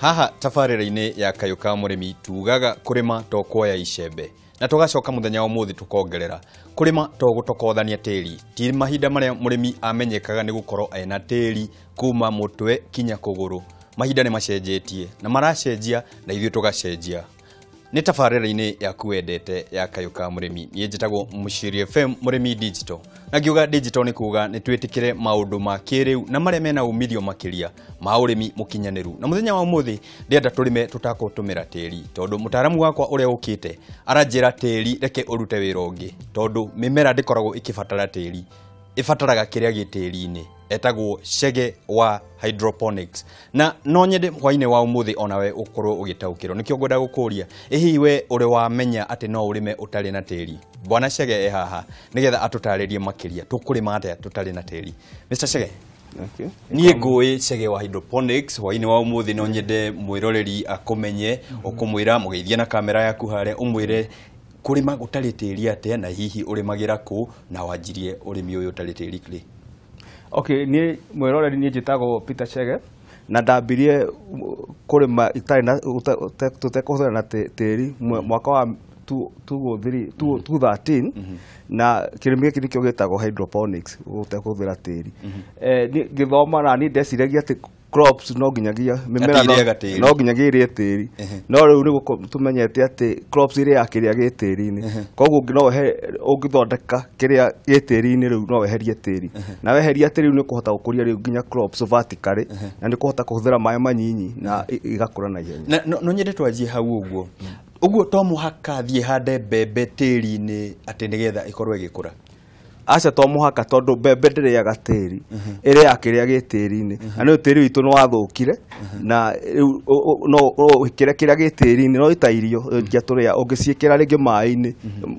Haha tabarĩra-inĩ ya Kayu ka murimi tugaga kurima to kuoya icembe na tugacoka muthenya umuthi tukongerera kurima to gutokothania tĩri ti mahinda maria murimi amenyekaga ni gukorwo ena tĩri kuma mutwe kinya kuguru mahinda ni macenjetie na maracenjia na ithuĩ tugacenjia ni tabarĩra-inĩ yaku wendete ya Kayu ka murimi niĩ njĩtagwo Muciri FM murimi digital na ngiuga digital ni kuga ni twĩtĩkĩre maũndũ ma kĩrĩu na marĩa mena umithio makĩria ma ũrĩmi mũkinyanĩru na muthenya wa umuthi ndĩenda tũrĩme tũtakũtũmĩra tĩri tondũ mũtaramu wakwa ũrĩa ũkĩte aranjĩra tĩri reke ũrute wĩra ũngĩ tondũ mĩmera ndĩkoragwo ĩkĩbatara tĩri ibataraga kĩrĩa gĩ tĩri-inĩ etagwo Chege wa Hydroponics na no nyende hwainĩ wa umuthi onawe ũkorwo ũgĩtaũkĩrwo nĩkĩo ngwenda gũkũria hihi we ũrĩ wamenya atĩ no ũrĩme ũtarĩ na tĩri bwana Chege haha nĩgetha atũtarĩrie makĩria tũkũrĩma atĩa tũtarĩ na tĩri Mr. Chege Okay. Niĩ ngũĩ Chege wa Hydroponics hwainĩ wa umuthi no nyende mwĩroreri akũmenye ũkũmwĩra mũgeithie na kamera yaku harĩa ũmwĩre kurima gũtarĩ tĩri atĩa na hihi ũrĩmagĩra kũ na wanjirie ũrĩmi ũyũ ũtarĩ tĩri kĩ Okay, ni mwĩroreri niĩ njĩtagwo Peter Chege na ndambirie kurima itarĩ na tutekũhũthĩra na tĩri mwaka wa 2013 na kĩrĩmi gĩkĩ nĩkĩo gĩtagwo hydroponics gutekũhũthĩra tĩri ngĩthoma na niĩ ndeciragia atĩ crops no nginyagia mĩmera no nginyagia ĩrĩe tĩri no rĩu nĩ tũmenyete atĩ crops ĩrĩa kĩrĩa gĩ tĩri-inĩ koguo no ũngĩthondeka kĩrĩa gĩ tĩri-inĩ rĩu no weherie tĩri na weheria tĩri nĩ ũkũhota gũkũria rĩu nginya crops vertically na nĩ ũkũhota kũhũthĩra maĩ manyinyi na igakũra na ihenya no nyende twanjie hau ũguo to mũhaka thiĩ hande mbembe tĩri-inĩ atĩ nĩgetha ĩkorwo ĩgĩkũra aca to mũhaka tondũ mbembe ndĩrĩaga tĩri ĩrĩa kĩrĩa gĩ tĩri-inĩ na nĩ tĩri witũ nĩ wathũkire na no wĩkĩre kĩrĩa gĩ tĩri-inĩ no ita irio ingĩatũrĩa ũngĩciĩkĩra rĩngĩ maĩ-inĩ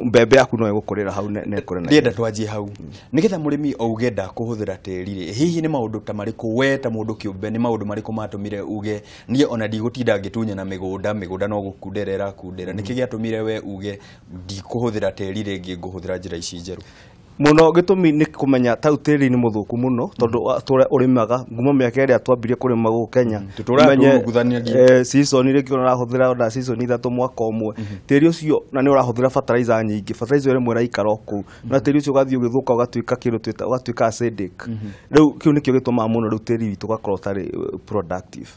mbembe yaku no ĩgũkũrĩra hau na ĩkũre na ndĩenda twanjie hau nĩgetha mũrĩmi auge ndakũhũthĩra tĩri hihi nĩ maũndũ ta marĩkũ we ta mũndũ kĩũmbe nĩ maũndũ marĩkũ matũmire uge niĩ ona ndigũtinda ngĩtunya na mĩgũnda no gũkundera ĩrakundera nĩkĩ gĩatũmire we uge ndikũhũthĩra tĩri rĩngĩ ngũhũthĩra njĩra ici njerũ muno gĩtũmi nĩ kũmenya tau tĩri nĩ mũthũku mũno tondũ ũrĩmaga nguma mĩaka ĩrĩa twambirie kũrĩma gũkũ Kenya season rĩngĩ ũrahũthĩra na season 3 mwaka ũmwe tĩri ũcio na nĩ ũrahũthĩra fertilizer nyingĩ fertilizer ĩmwe ĩraikara kũu na tĩri ũcio ũgathiĩ ũgĩthũka ũgatuĩka kĩndũ ũgatuĩka acidic rĩu kĩu nĩkĩo gĩtũmaga mũno rĩu tĩri witũ ũgakorwo ũtarĩ productive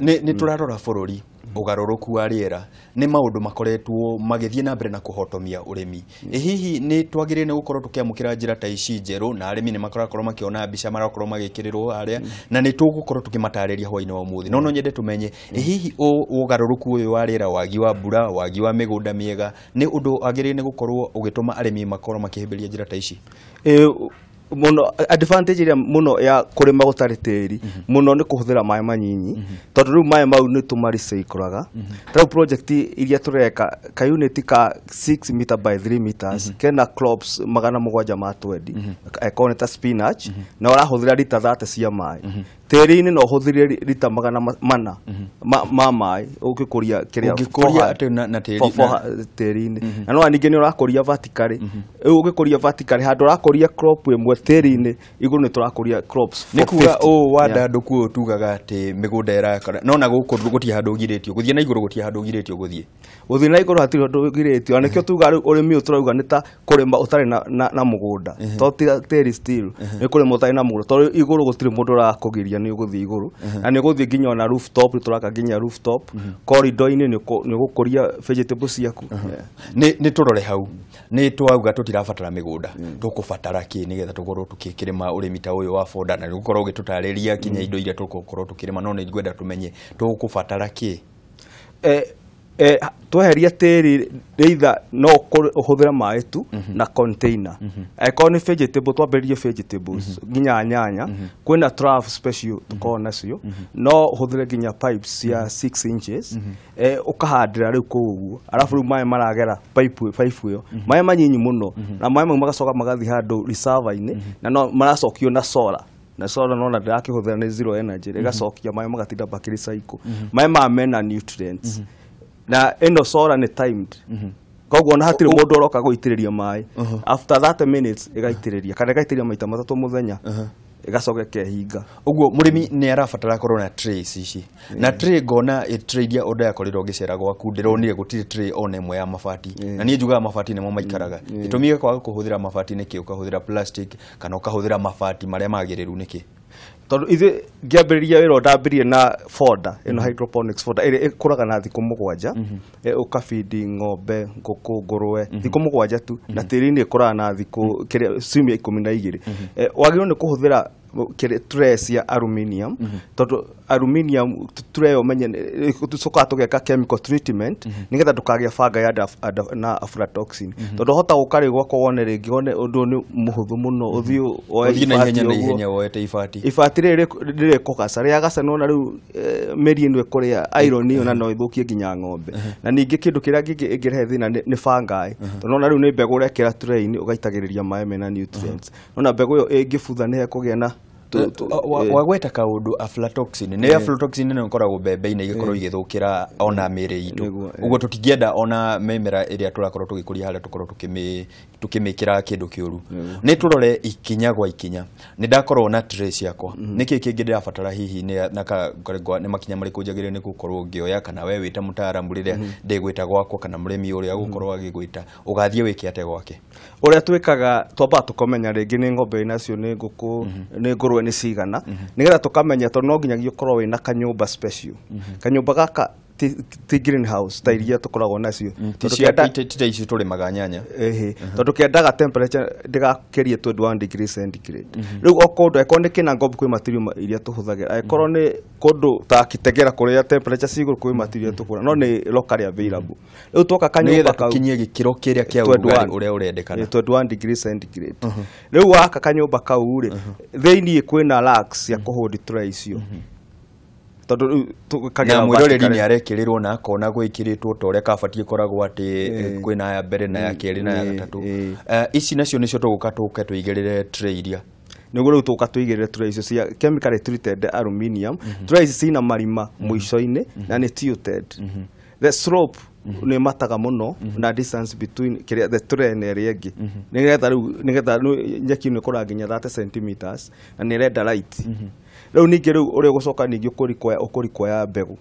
nĩ tũrarora bũrũri ugarũrũku wa rĩera nĩ maũndũ makoretwo magĩthiĩ na mbere na kũhotomia ũrĩmi hihi nĩ twagĩrĩire nĩ gũkorwo tũkĩamũkĩra njĩra ta ici njerũ na arĩmi nĩ makoragwo makĩona mbica marakorwo magĩkĩrĩrwo harĩa na nĩ tũgũkorwo tũkĩmatarĩria hwainĩ wa ũmũthĩ no nyende tũmenye hihi ugarũrũku ũyũ wa rĩera wagi wa mbura wagi wa mĩgũnda mĩega nĩ ũndũ agĩrĩire nĩ gũkorwo ũgĩtũma arĩmi makorwo makĩhĩmbĩria njĩra ta ici muno advantage ĩrĩa muno ya kũrĩma gũtarĩ tĩri muno nĩ kũhũthĩra maĩ manyinyi tondũ rĩu maĩ mau nĩ tũmaricĩikũraga rĩu project iria tũreka ka unit ka 6 meter by 3 meters kena crops 720 ĩkorwo nĩ ta spinach na ũrahũthĩra lita 30 cia maĩ tĩri-inĩ no ũhũthĩre lita 400 ma maĩ ũngĩkũria kĩrĩa na tĩri-inĩ na no ningĩ nĩ ũrakũria vertically ũngĩkũria vertically handũ ũrakũria crop ĩmwe tĩri-inĩ igũrũ nĩ tũrakũria crops nĩ kuga wandandũku ũyũ tugaga atĩ mĩgũnda ĩrakara no na gũkũ gũtirĩ handũ ũgirĩtio gũthiĩ na igũrũ gũtirĩ handũ ũgirĩtio gũthiĩ na igũrũ hatirĩ handũ ũgirĩtio na nĩkĩo tuga rĩu ũrĩmi ũyũ tũrauga nĩ ta kũrĩma ũtarĩ na mũgũnda tondũ tĩri still nĩ kũrĩma ũtarĩ na mũgũnda tondũ igũrũ gũtirĩ mũndũ ũrakũgiria nĩ ũgũthiĩ igũrũ na nĩ ũgũthiĩ nginya na rooftop tũraka nginya rooftop corridor-inĩ nĩ ũgũkũria vegetables ciaku nĩ tũrore hau nĩ twauga tũtirabatara mĩgũnda tũkũbatara kĩ nĩgetha tũkorwo tũkĩrĩma ũrĩmi ta ũyũ wa foda na nĩgũkorwo ũgĩtũtarĩria kinya indo iria tũgũkorwo tũkĩrĩma no nĩ ngwenda tũmenye tũkũbatara kĩ tweheria tĩri either no ũhũthĩre maĩ tu na container angĩkorwo nĩ vegetable twambĩrĩrie vegetables nginya nyanya kwĩna trough special tũkorwo nacio no ũhũthĩre nginya pipes cia 6 inches ũkahandĩra rĩu kũu ũguo arabu rĩu maĩ maragera pipe ĩyo maĩ manyinyi mũno na maĩ mau magacoka magathiĩ handũ reservoir-inĩ na no maracokio na solar na solar no na ndĩrakĩhũthĩra nĩ zero energy ĩgacokia maĩ magatinda bakĩrecycle maĩ ma mena nutrients na eno solar nĩ timed koguo na hatirĩ mũndũ ũroka gũitĩrĩria maĩ after 30 minutes ĩgaitĩrĩria kana ĩgaitĩrĩria maita 3 mũthenya igacoka kehinga uguo murimi ni arabatara korwo na trays ici na tray ngona tray iria ondo yakorirwo ngicera gwaku ndironire gutire tray ona imwe ya mabati na nie njugaga mabati nimo maikaraga gitumige kwa kuhuthira mabati niki ukahuthira plastic kana ukahuthira mabati maria magiriru niki tondu ithe ngiambiriria wira ndambirie na folder ino hydroponics folder iri ikuraga na thiku 7 ukafidi ng'ombe nguku ngurwe thiku 7 tu na tiri-ini ikuraga na thiku ciumia 12 wagirwo ni kuhuthira trays ya aluminium tondu aluminium tray omenye tucoka tugeka chemical treatment nigetha ndukagia banga ya na aflatoxin tondu hota gukari gwako wone ringi wone undu ni muhuthu muno uthiu oye ihenya woete ifati riri kugaca ria gaca nona riu meri ino ikuria iron iyo na no ithukie nginya ng'ombe na ningi kindu kiria ingirehe thina ni fungi tondu nona riu ni mbegu urekira tray-ini ugaitagiriria mai mena nutrients nona mbegu iyo ingibutha ni hekugia na wagweta kaundu aflatoxin ne aflatoxin ne nkoragwo mbembe-ini igikorwo igithukira ona miri itu uguo tutingienda ona memera iria turakorwo tugikuria haria tukorwo tukimikira kindu kiuru ni turore ikinya gwa ikinya ni ndakorwo na trays yakwa niki kingi ndirabatara hihi ni makinya mariku njagire ni gukorwo ngioya kana we wita mutaaramu riria ndigwita gwakwa kana murimi uria gukorwo agigwita ugathie wiki ate gwake uria twikaga twamba tukomenya ringi ni ng'ombe nacio ni nguku ni ngurwe ni cigana nigetha tukamenya tondu no nginyagia ukorwo wina kanyumba special kanyumba gaka ti greenhouse ta iria tukoragwo nacio tita ici turimaga nyanya tondu kiendaga temperature ndigakirie 21 degrees centigrade riu okundu eko ni kina ngombe kwi material iria tuhuthagira ekorwo ni kundu ta kitegera kuria temperature siguru kwi material tukura no ni locally available riu twoka kanyumba ka kinyie gikiro kiria kia urugarĩ uria urendekana 21 degrees centigrade riu aka kanyumba kau ri theini kwina racks ya kuhold tray icio tondu kagira mwiroreri ni arekirirwo na akona gwikiritwo to uria kabatie koragwo ati kwina ya mbere na ya keri na ya gatatu ici nacio nicio tuguka tuigirire tray iria niguo riu tuka tuigirire tray icio cia chemically treated aluminium tray ici cina marima muico-ini na ni tilted the slope ni mataga muno na distance between the tray na area ingi nigetha nyeki ni kora nginya 30 cm na ni renda light riu ningi riu uri gucoka ningi ukurikoya mbegu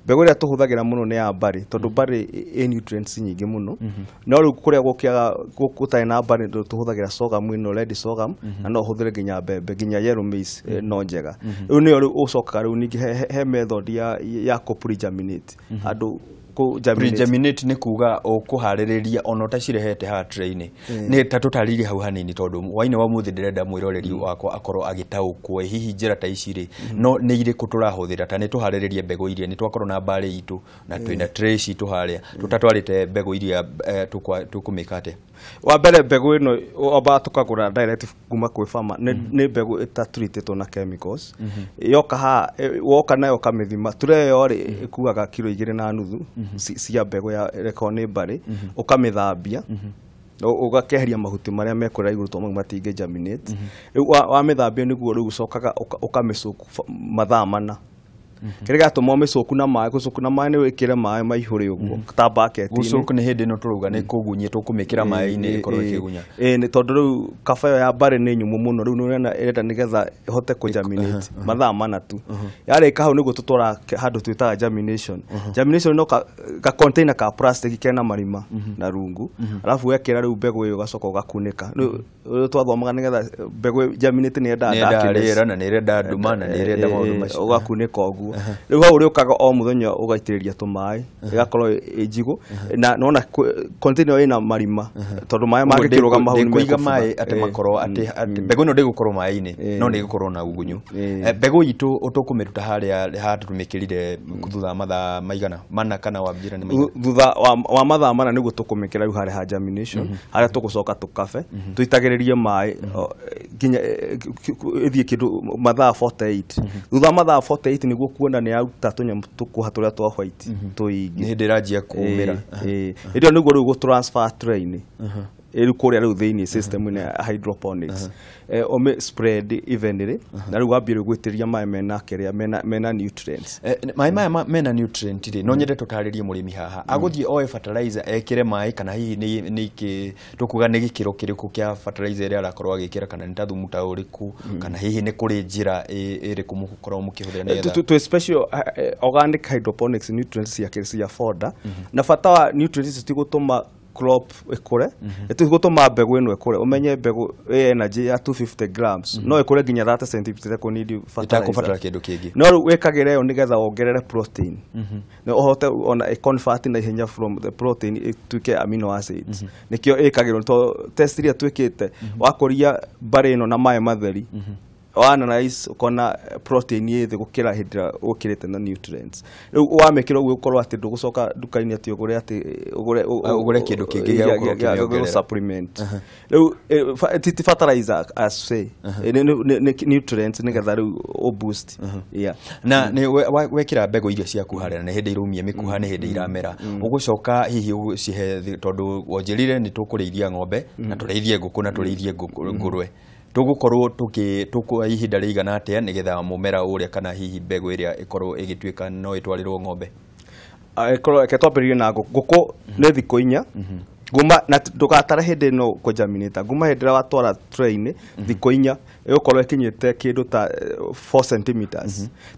mbegu ria tuhuthagira muno ni ya bari tondu bari nutrients nyingi muno no riu kuria gukiaga gutari na bari tuhuthagira sorghum ino red sorghum na no uhuthire nginya mbembe nginya yellow maize no njega riu ni riu ucokaga riu ningi he method ya pre-germinate andu pre-germinate ni kuga ukuhaririria ona utacirehete ha tray-ini ni ta tutarire hau hanini tondu waine wa muthi ndirenda mwiroreri wakwa akorwo agitaukwo hihi njira ta ici ri no ni ire kuturahuthira ta ni tuhariririe mbegu iria ni twakorwo na bari itu na twina tray citu haria tutatwarite mbegu iria tukumikate wa mbere mbegu ino oba tukagura direct kuma kwi farmer ni mbegu treated na chemicals yoka ha woka nayo kamithima tureyo ri ikuaga kilo 2.5 cia mbegu ya rekoni bari ukamithambia ugakeheria mahuti maria mekura iguru to matinge germinate wa mithambia niguo riu ucokaga ukamicuku mathaa mana kiriga tumo micuku na mai ni wikire mai maihuri uguo ta bucket gucuku ni hindi no turuga ni kugunyia tukumikira mai-ini ikorwo ikigunya ni tondu riu kabayo ya bari ni nyumu muno riu nurena irenda nigetha ihote ku germinate mathaa mana tu yarika hau niguo tutwara handu twitaga germination no ka container ka plastic kena marima na rungu alafu wekira riu mbegu iyo gacoka ugakunika riu twathomaga nigetha mbegu germinate ni enda rĩera na ni renda nduma na ni renda maundu macio ugakunika uguo riu hau uri ukaga o muthenya ugaitiriria tumai igakorwo ijigu na nona container ina marima tondu mai magikiruga mahuni kuiga mai ate makorwo ate mbegu no ndigukorwo mai-ini no ndigukorwo na ugunyu mbegu itu utukumiruta haria tumikirire thutha mathaa maigana mana kana wambira ni maigana thutha wa mathaa mana niguo tukumikira riu haria ha germination haria tugucoka tukabe tuitagiririe mai nginya ithie kindu mathaa 48 thutha mathaa 48 niguo kuona ni aruta tunyamu tukuha turia twa white tuingi ni hindi ranjia kumira ndio niguo riu gu transfer tray-ini ĩrĩ kũrĩa rĩu thĩinĩ system ĩno ya hydroponics ome spread evenly na rĩu wambire gwĩtĩria maĩ mena kĩrĩa mena nutrients maĩ maya mena nutrient rĩ no nyende tũtarĩrie mũrĩmi haha agũthiĩ oe fertilizer ekĩre maĩ kana hihi nĩ tũkuga nĩ gĩkĩro kĩrĩkũ kĩa fertilizer ĩrĩa arakorwo agĩkĩra kana nĩ ta thumu ta ũrĩkũ kana hihi nĩ kũrĩ njĩra ĩrĩkũ mũkorwo mũkĩhũthĩra nĩgetha to special organic hydroponics nutrients cia fodder na bata wa nutrients ti gũtũma crop ikure eti gutuma mbegu ino ikure umenye mbegu energy ya 250 grams no ikure ginya 30 cm ko need itakubatara kindu kingi no wekagire yo nigetha wongerere protein no ohote ona convert na ihenya from the protein to amino acids nikio ikagiro to test iria twikite wakoria bare ino na maĩ matheri analyze ukona protein yethe gukira hindira ukirite na nutrients riu wamekira uguo ukorwo ati ndugucoka dukaini ati ugure ati ugure kindu kingi gya supplement riu titi fertilizer as say nutrients nigetha riu o boost yeah na ni wekira mbegu irio ciaku harĩa na hindi irumia mikuha ni hindi iramera ugucoka hihi ucihe tondu wonjerire ni tukureithia ng'ombe na tureithie nguku na tureithie ngurwe tugukorwo tukwa ihinda rĩigana atĩa nigetha mumera uria kana hihi mbegu iria ikorwo igituika no itwarirwo ng'ombe ikorwo ketwambĩrĩrie na nguku nĩ thikũ 4 guma na ndũgatara hĩndĩ no kũjaminate guma hĩndĩ ĩrĩa watwara tray-inĩ thikũ 4 ĩgũkorwo ĩkinyĩte kĩndũ ta 4 cm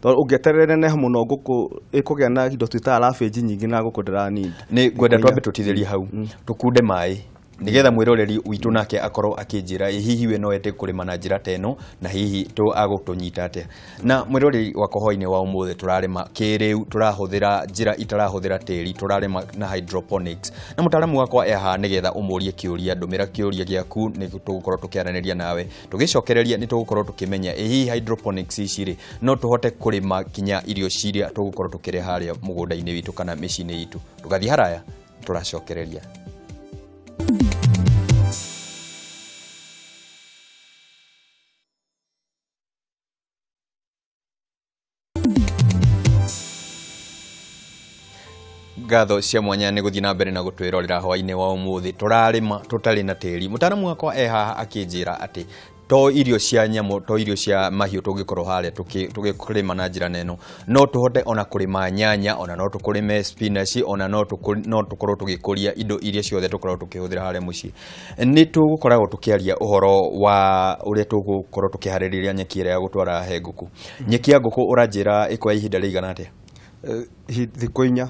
tondũ ũngĩeterera nehe mũno ngũkũ ĩkũgĩa na indo twĩtaga ravage nyingĩ na ngũkũ ndĩranini nĩ ngwenda twambe tũtithĩrie hau tukunde maĩ nigetha mwiroreri witũ nake akorwo akĩnjĩra hihi we no ete kũrĩma na njĩra teno na hihi agũtũnyita atĩa na mwiroreri wa kohoinĩ wa ũmũthĩ tũrarĩma kĩrĩu tũrahũthĩra njĩra itarahũthĩra tĩri tũrarĩma na hydroponics na mũtaramu wakwa eha nigetha ũmũrie kĩũria ndũmĩra kĩũria gĩaku nĩ tũgũkorwo tũkĩaranĩria nawe tũgĩcokereria nĩ tũgũkorwo tũkĩmenya hihi hydroponics ici rĩ no tũhote kũrĩma kinya irio ciria tũgũkorwo tũkĩrĩa harĩa mũgũnda-inĩ witũ kana mĩciĩ-inĩ itũ tũgathiĩ haraya tũracokereria ngatho cia mwanya nĩ gũthiĩ na mbere na gũtwĩrorera hwainĩ wa ũmũthĩ tũrarĩma tũtarĩ na tĩri mũtaramu wakwa ehaha akĩnjĩra atĩ to irio cia nyamũ to irio cia mahiũ tũngĩkorwo harĩa tũgĩkũrĩma na njĩra neno no tũhote ona kũrĩma nyanya ona no tũkũrĩme spinach ona no tũkorwo tũgĩkũria indo iria ciothe tũkorwo tũkĩhũthĩra harĩa mũciĩ nĩ tũgũkoragwo tũkĩaria ũhoro wa ũrĩa tũgũkorwo tũkĩharĩrĩria nyeki ĩrĩa ya gũtwara he ngũkũ nyeki ya ngũkũ ũranjĩra ĩkwa ihinda rĩigana atĩa thikũ 4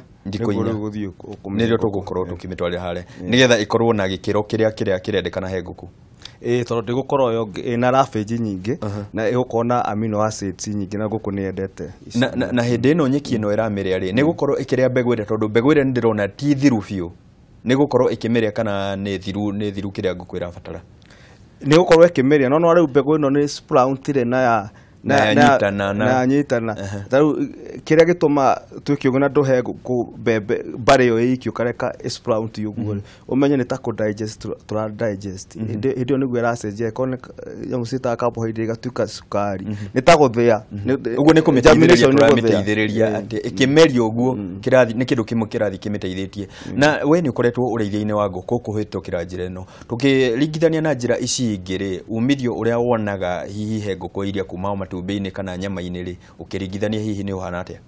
nĩrĩo tũgũkorwo tũkĩmĩtwarĩra harĩa nigetha ikorwo na gĩkĩro kĩrĩa kĩrendekana he ngũkũ tondũ ndĩgũkorwo yo ĩna ravage nyingĩ na ĩgũkorwo na amino acids nyingĩ na ngũkũ nĩyendete na hĩndĩ ĩno nyeki ĩno ĩramĩrĩa rĩ nĩgũkorwo ĩkĩrĩa mbegũ ĩrĩa tondũ mbegũ ĩrĩa ndĩrona ti thiru biũ nĩgũkorwo ĩkĩmĩrĩa kana nĩ thiru kĩrĩa ngũkũ ĩrabatara nĩgũkorwo ĩkĩmĩrĩa no rĩu mbegũ ĩno nĩ sproutire na nyitana taru kiria gituma tukiugana nduhe mbembe bare yo ikio kareka sprout yuguo umenye ni ta ku digest tura digest indo niguo iracenjia ikone yamu cita carbohydrate gatuika sukari ni ta guthia uguo ni kumiteithĩrĩria ati ikimerio uguo kirathi ni kindu kimwe kirathi kimiteithĩtie na we ni ukoretwo ureithia-inĩ wa ngũkũ kuhĩtũkĩra njĩra ĩno tukiringithania na njĩra ici ingĩ umithio uria wonaga hihi he ngũkũ iria kuma matumbĩ-inĩ kana nyama-inĩ rĩ ukiringithania hihi ni uhana atia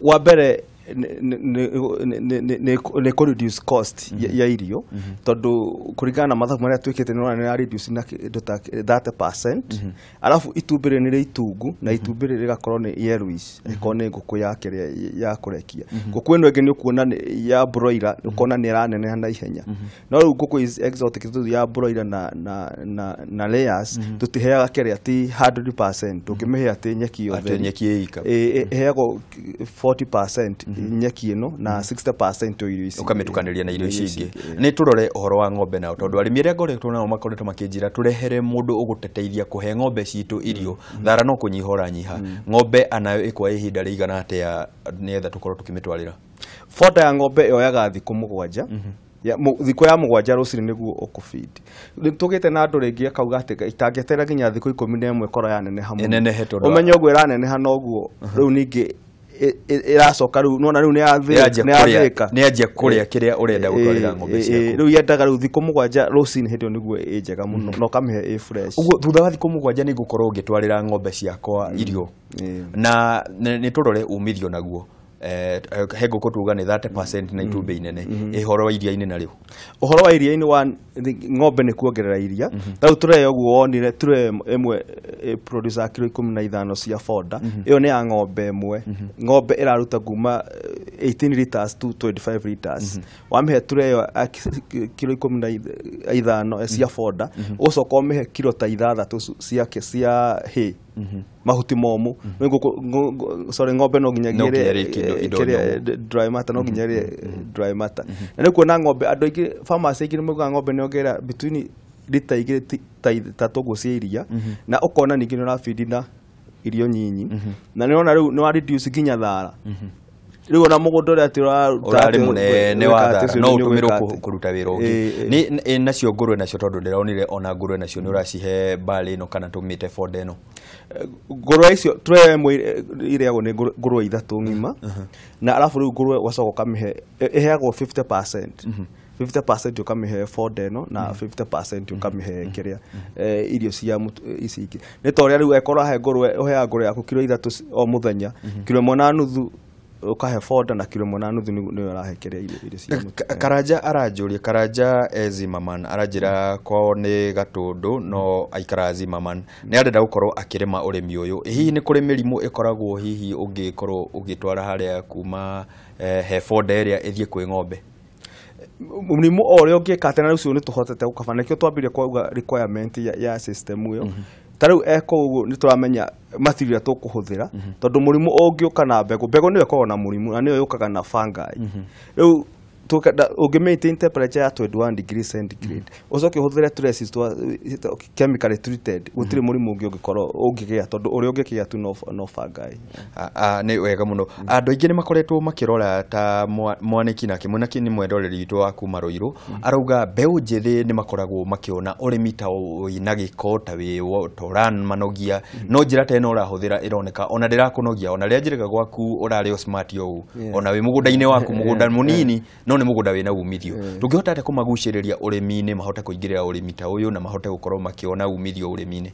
wa mbere ni ku reduce cost ya irio tondu kuringana na mathabu maria twikite ni reduce na 30% alafu itumbire ni ri itungu na itumbire rigakorwo ni yellowish ikone nguku yake ya kurekia nguku ino ingi ni ukuona ya broiler ukona ni raneneha na ihenya no riu nguku is exotic ya broiler na layers tutiheaga kiria ti 100% tukimihe ati nyeki yothe nyeki ika heago 40% nyeki ino na 60% irio ici ukamitukanĩria na irio ici ingĩ ni turore uhoro wa ng'ombe nao tondu arĩmi arĩa ngoretwo nao makoretwo makĩnjĩra turehere mundu ũgũteteithia kuhe ng'ombe citũ irio thara no kũnyiha ũranyiha ng'ombe anayo ĩkwa ihinda rĩigana atĩa nĩgetha tukorwo tukĩmĩtwarĩra foda ya ng'ombe yoyaga thikũ 7 ya thikũ ya 7 rũcinĩ nĩguo ũkũfeed tugite na andũ rĩngĩ akauga atĩ itangĩetera nginya thikũ 11 koro ya neneha mũno umenye ũguo ĩraneneha noguo rĩu ningĩ iracoka riu nona riu ni yathika ni anjia kuria kiria urenda gutwarira ng'ombe ciaku riu yendaga riu thikũ mũgwanja rũcinĩ hĩndĩ ĩyo nĩguo ĩ njega mũno no kamihe ĩ fresh uguo thutha wa thikũ mũgwanja nĩ ngũkorwo ngĩtwarĩra ng'ombe ciakwa irio na nĩ tũrore umithio naguo he ngũkũ tuga nĩ 30% na itumbĩ inene ihoro wa iria-inĩ na rĩu uhoro wa iria-inĩ wa ng'ombe nĩ kuongerera iria rĩu tũreye ũguo wonire tũre ĩmwe producer kilo 15 cia foda ĩyo nĩ ya ng'ombe ĩmwe ng'ombe ĩraruta kuma 18 liters to 25 liters wamĩhe tũreyo kilo 15 cia foda ũcoka ũmĩhe kilo ta 6 cia hay mahuti momu sorry ng'ombe no nginya dry matter no nginya dry matter na nĩ kuona ng'ombe andũ aingĩ farmers aingĩ moigaga ng'ombe nĩ ongerera between lita 2 ta 3 cia iria na ũkona ningĩ nĩ ũrafeed na irio nyinyi na nĩ ona rĩu nĩ wa reduce nginya thara rĩu ona mũgũnda ũrĩa ũrarĩ mũnene wa thara no ũtũmĩrwo kũruta wĩra ũngĩ nĩ nacio ngũrwe nacio tondũ ndĩronire ona ngũrwe nacio nĩ ũracihe mbali ĩno kana tũmĩte foda ĩno ngũrwe icio tũre irĩagwo nĩ ngũrwe 3 ng'ima na alafu rĩu ngũrwe ũgacoka ũkamĩhe ĩheagwo 50% 50% ukamihe foda ĩno na 50% ukamihe kĩrĩa irio cia ici ingĩ nĩ ta ũrĩa rĩu ekora he ngũrwe ũheaga ngũrwe yaku kilo 3 o mũthenya kilo 1.5 ukahe foda na kilo 1.5 nĩ ũrahekeria irio cia Karanja aranjũria Karanja Zimmerman aranjĩra kwao nĩ Gatũndũ no aikara Zimmerman nĩ arenda gũkorwo akĩrĩma ũrĩmi ũyũ hihi nĩ kũrĩ mĩrimũ ĩkoragwo hihi ũngĩkorwo ũgĩtwara harĩa kuma he foda ĩrĩa ĩthiĩ kwĩ ng'ombe mũrimũ o ũrĩa ũngĩka atĩ na rĩu nĩ tũhotete gũkabana nĩkĩo twambirie kuuga requirement ya system ĩyo tarĩu eko ũguo nĩ tũramenya material tũkũhũthĩra tondũ mũrimũ ũngĩũka na mbegũ nĩyo ĩkoragwo na mũrimũ na nĩyo yũkaga na fungi rĩu ũngĩ-maintain temperature ya 21 degrees centigrade ũcoke ũhũthĩre traces chemically treated gũtirĩ mũrimũ ũngĩ ũngĩgĩa tondũ ũrĩa ũngĩkĩgĩa tu no fungi nĩ wega mũno andũ aingĩ nĩ makoretwo makĩrora ta Mwaniki na Kĩmũnaki nĩ mwendoreri witũ wa kuma Rũirũ arauga mbeũ njĩthĩ nĩ makoragwo makĩona ũrĩmi ta wĩna gĩko ta ũramanogia no njĩra ta ĩno ũrahũthĩra ĩroneka ona ndĩrakũnogia ona rĩrĩa njĩrĩga gwaku ũrarĩ o smart ũũ ona wĩ mũgũnda-inĩ waku mũgũnda mũnini no nĩ mũgũnda wĩna umithio tũngĩhota atĩa kũmagucĩrĩria ũrĩmi-inĩ mahote kũingĩrĩra ũrĩmi ta ũyũ na mahote gũkorwo makĩona umithio ũrĩmi-inĩ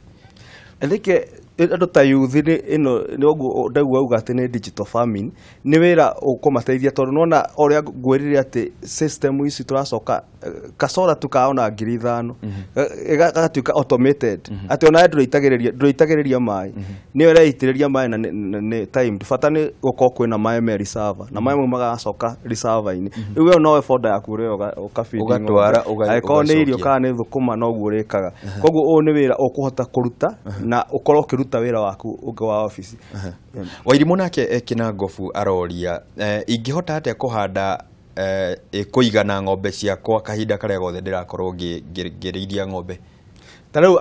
Ndike andũ ta youth ino nĩ ũguo ndaigua uga atĩ nĩ digital farming nĩ wĩra ũkũmateithia tondũ nona ũrĩa ngwĩrire atĩ system ici tũracoka kasora tukaona 5,000 gagatuĩka automated atĩ ona ndũrĩitagĩrĩria maĩ nĩ ũreitĩrĩria maĩ na nĩ time bata nĩ gũkorwo kwĩna maĩ me reserve na maĩ mau magacoka reserve-inĩ rĩu wewe no foda yaku ũrĩa ũkafeed ũgatwara ũgacoka nĩ irio kana nĩ thũkũma no guo ũrĩkaga koguo ũũ nĩ wĩra ũkũhota kũruta na ũkorwo ũkĩruta wĩra waku ũngĩ wa office Wairimũ nake ekina ngobu aroria ingĩhota atĩa kũhanda kũigana ng'ombe ciakwa kahinda karĩa gothe ndĩrakorwo ngĩrĩithia ng'ombe tarĩu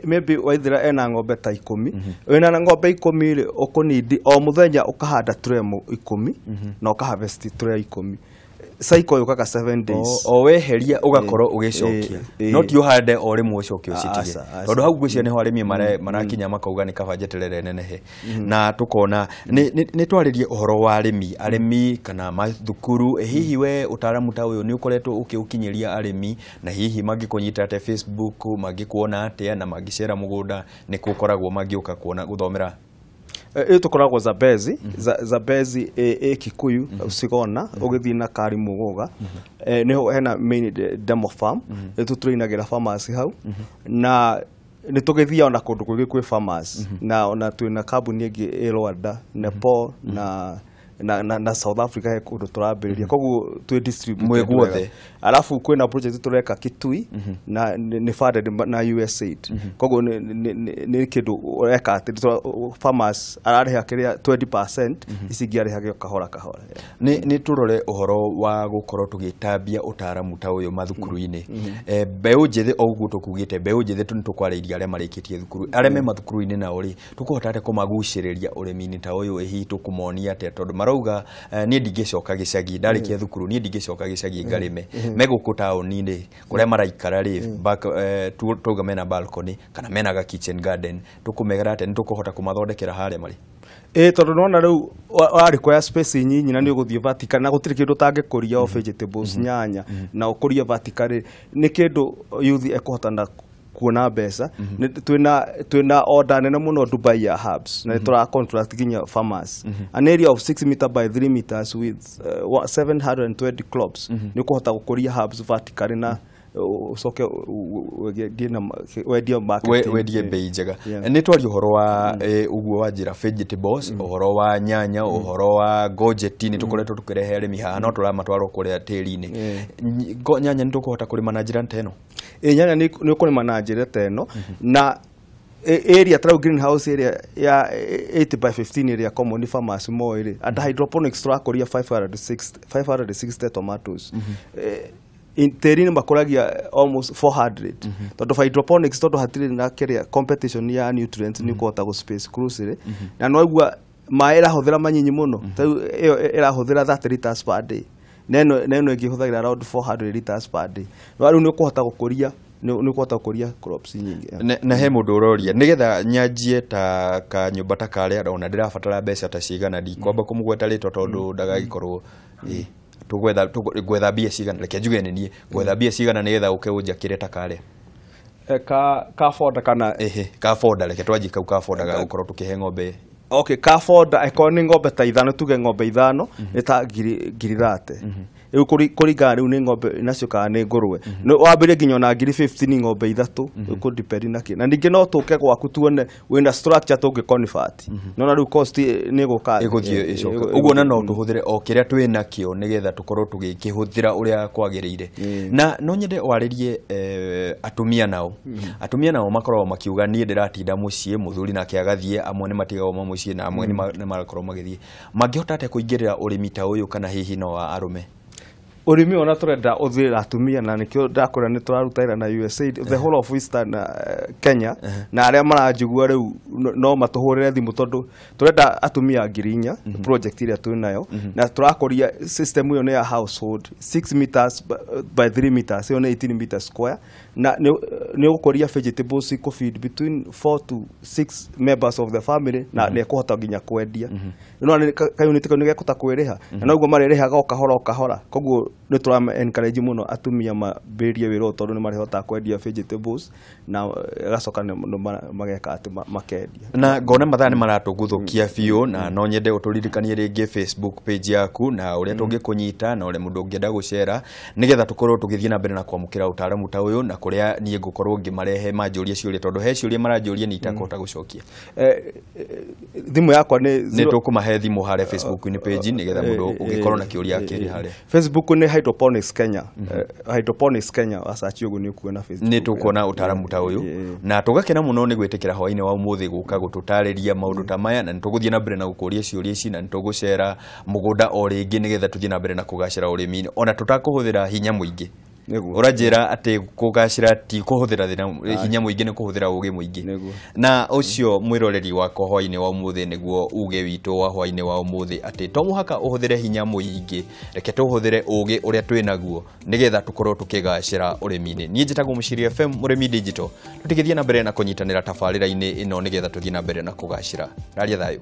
maybe waithira ena ng'ombe ta 10 wĩna ng'ombe 10 rĩ ũkũnindi o mũthenya ũkahanda tray 10 na ũkaharvest tray 10 cycle yukaga 7 days o weheria ugakorwo ugicokia no ti uhande o rimwe ucokie ucitige tondu hau gwicio niho arimi marakinya makauga ni kabanje terere nenehe na tukona ni twaririe uhoro wa arimi kana mathukuru hihi we utaramu ta uyu ni ukoretwo ukiukinyiria arimi na hihi magikunyita ate Facebook magikuona atia na magicera mugunda ni kukoragwo magiuka kuona guthomera tukoragwo Zabezi Kikuyu Sigona ugithii na Kari Muguga niho hena main demo farm tutrainagira farmers hau na nĩ tũgĩthia ona kũndũ kũngĩ kwĩ farmers na ona twĩna kambuni ĩngĩ Rwanda Nepal na South Africa he kũndũ tũrambĩrĩria koguo twĩ distribute mwĩguothe alafu kwĩna project tũreka Kitui na nĩ funded na USAID koguo nĩ kĩndũ ũreka atĩ farmers ararĩha kĩrĩa 20% icingi arĩhage kahora nĩ tũrore ũhoro wa gũkorwo tũgĩtambia ũtaramu ta ũyũ mathukuru-inĩ mbeũ njĩthĩ o ũguo tũkugĩte mbeũ njĩthĩ nĩtũkwarĩria arĩa marĩkĩtie thukuru arĩa me mathukuru-inĩ nao rĩ tũkũhota atĩa kũmagucĩrĩria ũrĩmi-inĩ ta ũyũ hihi tũkũmonia atĩa tondũ marauga niĩ ndingĩcoka gĩcagi ndarĩkia thukuru niĩ ndingĩcoka gĩcagi ngarĩme megũkũ taũni-inĩ kũrĩa maraikara rĩ tuga mena balcony kana mena ga kitchen garden tũkũmegera atĩ nĩ tũkũhota kũmathondekera harĩa marĩ tondu nona riu wari kwa space nyinyi na ni uguthie vertical na gutiri kindu tangikuria o vegetables nyanya na ukuria vertical ni kindu youth ekuhotana kuona mbeca twina order nene muno Dubai ya herbs na tura contract ginya farmers an area of 6 meter by 3 meters with 720 clubs ni kuhota gukuria herbs vertical na ucoke wendia market wendia bei njega ni twari uhoro wa uguo wa njira vegetables uhoro wa nyanya uhoro wa gojeti ni tukoretwo tukirehe arimi haha no turamatwaro kuria tiri-ini nyanya ni tukuhota kurima na njira nteno nyanya ni kurima na njira teno na area trau greenhouse area ya 80 by 15 area common farmers moire at hydroponics turakoria 560 tomatoes in terrain makuragia almost 400 tondu hydroponics tondu hatiri na keria competition ya nutrients ni kuhota go space crucially na no igua maera huthira manyinyi muno tau era huthira 30 liters per day neno ingihuthagira around 400 liters per day no riu ni kuhota gukuria ni kuhota gukuria crops nyingi na he mundu uroria nigetha nyanjie ta ka nyumba ta karia ndona ndirabatara mbeca ta cigana ndi kwamba kumugweta ritwa tondu ndagagikorwo gwetha mbia cigana reke njuge ni nie gwetha mbia cigana nigetha uke unjakire ta kare ka foda kana ka foda reke twanji kau ka foda ga gukorwo tukihe ng'ombe ka foda icon ng'ombe ta ithano tuge ng'ombe ithano ni ta ngiri thate riu kuringana riu ni ng'ombe nacio kana ni ngurwe no wambire nginya na ngiri 15 ng'ombe ithatu ku depend na ki na ningi no tuke gwaku tuone wina structure tungi convert no na riu cost ni guka iguthie icoka uguo na no tuhuthire o kiria twina kio nigetha tukorwo tugikihuthira uria kwagirire na no nyende waririe atumia nao makorwo makiuga ni ndiratinda mucii muthuri nake agathie amwe ni matigawo mucii na amwe ni marakorwo magithie mangihota ate kuingirira urimi ta uyu kana hihi no wa arume urimi ona turenda uthira atumia na nikio ndakora ni turarutaira na USA the whole of Eastern Kenya na aria maranjigua riu no matuhurire thimu tondu turenda atumia ngirinya project iria twinayo na turakoria system iyo ni ya household 6 meters by 3 meters iyo ni 18 meters square na ni ukoria vegetables ko feed between 4 to 6 members of the family na ne kuhota ginya kwendia no ni kayuniti kanu gekuta kwiriha na noguo marirehaga okahora koguo ni tura encourage muno atumia maberie wiro tondu ni marihota kwendia vegetables na gacoka mageka ati makendia na ngona mathaa ni maratuguthukia biu na no nyende uturirikanie ringi Facebook page yaku na uria tungikunyita na uria mundu ungienda gucera nigetha tukorwo tugithie na mbere na kwamukira utaaramu ta uyu na kuria nie ngukorwo ngimarehe manjuria ciuria tondu he ciuria maranjuria ni itakota gucokia thimu yakwa ni tukumahe thimu hare Facebook ni page nigetha mundu ungikorwo na kiuria kiri hare Facebook ni Hydroponics Kenya Hydroponics Kenya wasachi ugu ni kuona Facebook ni tukuona utaaramu ta uyu na tugakena muno ni gwitikira hwaini wa umuthi guka gututariria maundu ta maya na nituguthie na mbere na gukuria ciuria ici na nitugucera mugunda o ringi nigetha tuthie na mbere na kugacira urimi ona tutakuhuthira hinya muingi urajira ati kugacira ti kuhuthira hinya muingi ni kuhuthira ugi muingi na ucio mwiroreri wako hwaini wa umuthi niguo uge witu wa hwaini wa umuthi ati to muhaka uhuthire hinya muingi reke tuhuthire ugi uria twinaguo nigetha tukorwo tukigacira urimi-ini nie njitagwo Muciri FM Murimi Digital tutigithie na mbere na kunyitanira tafarira-ini ino nigetha tuthie na mbere na kugacira raria thayo.